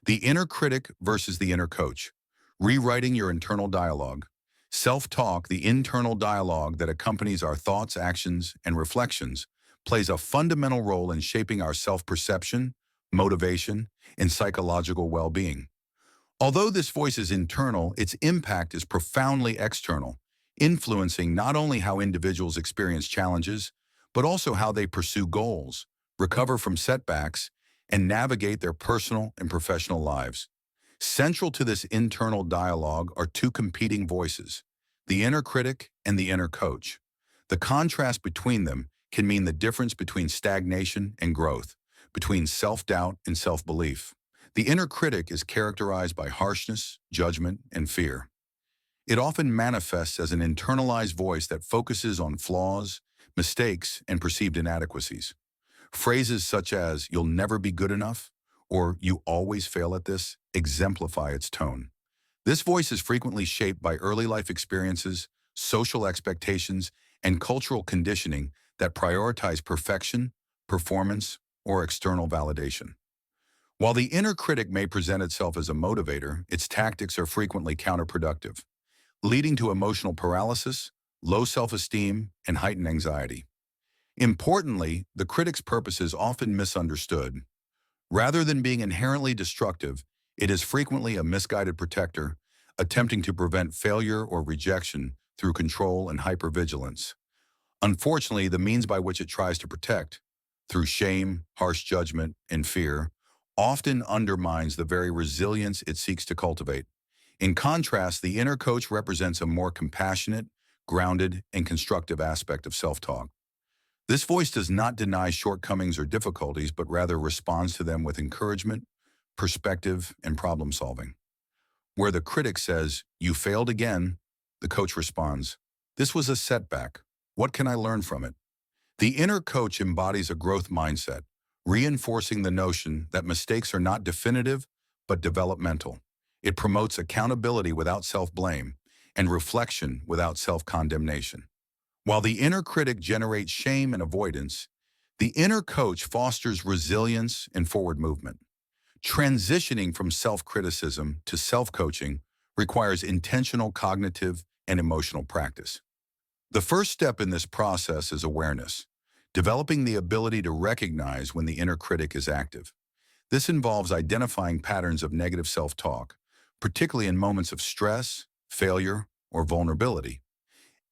The inner critic versus the inner coach. Rewriting your internal dialogue. Self-talk, the internal dialogue that accompanies our thoughts, actions, and reflections, plays a fundamental role in shaping our self-perception, motivation, and psychological well-being. Although this voice is internal, its impact is profoundly external, influencing not only how individuals experience challenges, but also how they pursue goals, recover from setbacks, and navigate their personal and professional lives. Central to this internal dialogue are two competing voices, the inner critic and the inner coach. The contrast between them can mean the difference between stagnation and growth, between self-doubt and self-belief. The inner critic is characterized by harshness, judgment, and fear. It often manifests as an internalized voice that focuses on flaws, mistakes, and perceived inadequacies. Phrases such as, "you'll never be good enough," or "you always fail at this," exemplify its tone. This voice is frequently shaped by early life experiences, social expectations, and cultural conditioning that prioritize perfection, performance, or external validation. While the inner critic may present itself as a motivator, its tactics are frequently counterproductive, leading to emotional paralysis, low self-esteem, and heightened anxiety. Importantly, the critic's purpose is often misunderstood. Rather than being inherently destructive, it is frequently a misguided protector, attempting to prevent failure or rejection through control and hypervigilance. Unfortunately, the means by which it tries to protect, through shame, harsh judgment, and fear, often undermines the very resilience it seeks to cultivate. In contrast, the inner coach represents a more compassionate, grounded, and constructive aspect of self-talk. This voice does not deny shortcomings or difficulties, but rather responds to them with encouragement, perspective, and problem solving. Where the critic says, "You failed again," the coach responds, "This was a setback. What can I learn from it?" The inner coach embodies a growth mindset, reinforcing the notion that mistakes are not definitive, but developmental. It promotes accountability without self-blame and reflection without self-condemnation. While the inner critic generates shame and avoidance, the inner coach fosters resilience and forward movement. Transitioning from self-criticism to self-coaching requires intentional cognitive and emotional practice. The first step in this process is awareness, developing the ability to recognize when the inner critic is active. This involves identifying patterns of negative self-talk, particularly in moments of stress, failure, or vulnerability.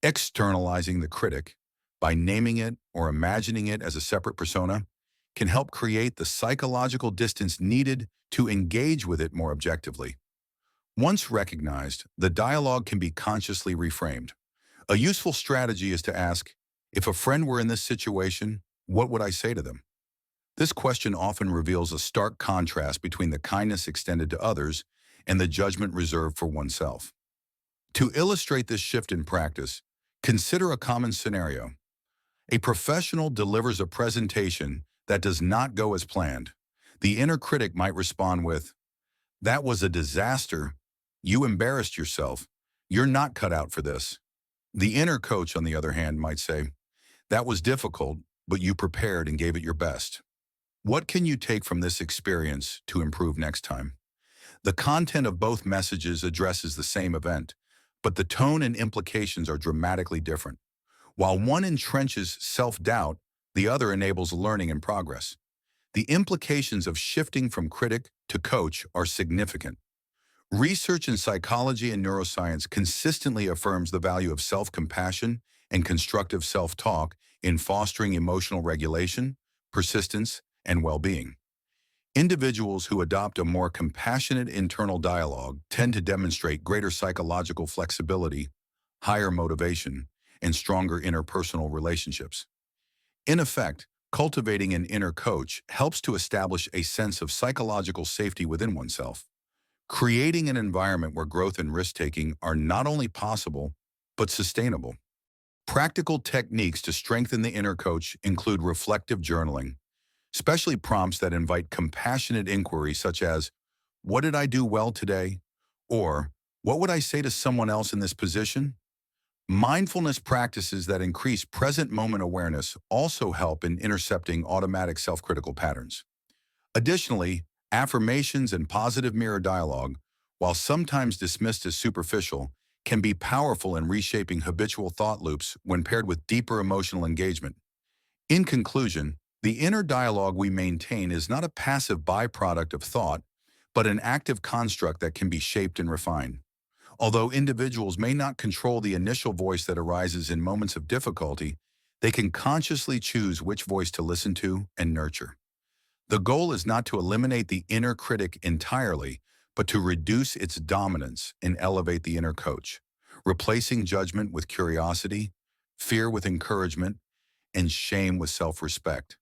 Externalizing the critic by naming it or imagining it as a separate persona can help create the psychological distance needed to engage with it more objectively. Once recognized, the dialogue can be consciously reframed. A useful strategy is to ask, if a friend were in this situation, what would I say to them? This question often reveals a stark contrast between the kindness extended to others and the judgment reserved for oneself. To illustrate this shift in practice, consider a common scenario. A professional delivers a presentation that does not go as planned. The inner critic might respond with, "That was a disaster. You embarrassed yourself. You're not cut out for this." The inner coach, on the other hand, might say, "That was difficult, but you prepared and gave it your best. What can you take from this experience to improve next time?" The content of both messages addresses the same event, but the tone and implications are dramatically different. While one entrenches self-doubt, the other enables learning and progress. The implications of shifting from critic to coach are significant. Research in psychology and neuroscience consistently affirms the value of self-compassion and constructive self-talk in fostering emotional regulation, persistence, and well-being. Individuals who adopt a more compassionate internal dialogue tend to demonstrate greater psychological flexibility, higher motivation, and stronger interpersonal relationships. In effect, cultivating an inner coach helps to establish a sense of psychological safety within oneself, creating an environment where growth and risk-taking are not only possible, but sustainable. Practical techniques to strengthen the inner coach include reflective journaling, especially prompts that invite compassionate inquiry such as, "What did I do well today?" Or, "What would I say to someone else in this position?" Mindfulness practices that increase present moment awareness also help in intercepting automatic self-critical patterns. Additionally, Affirmations and positive mirror dialogue, while sometimes dismissed as superficial, can be powerful in reshaping habitual thought loops when paired with deeper emotional engagement. In conclusion, the inner dialogue we maintain is not a passive byproduct of thought, but an active construct that can be shaped and refined. Although individuals may not control the initial voice that arises in moments of difficulty, they can consciously choose which voice to listen to and nurture. The goal is not to eliminate the inner critic entirely, but to reduce its dominance and elevate the inner coach, replacing judgment with curiosity, fear with encouragement, and shame with self-respect.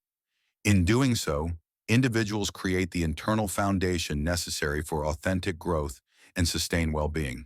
In doing so, individuals create the internal foundation necessary for authentic growth and sustained well-being.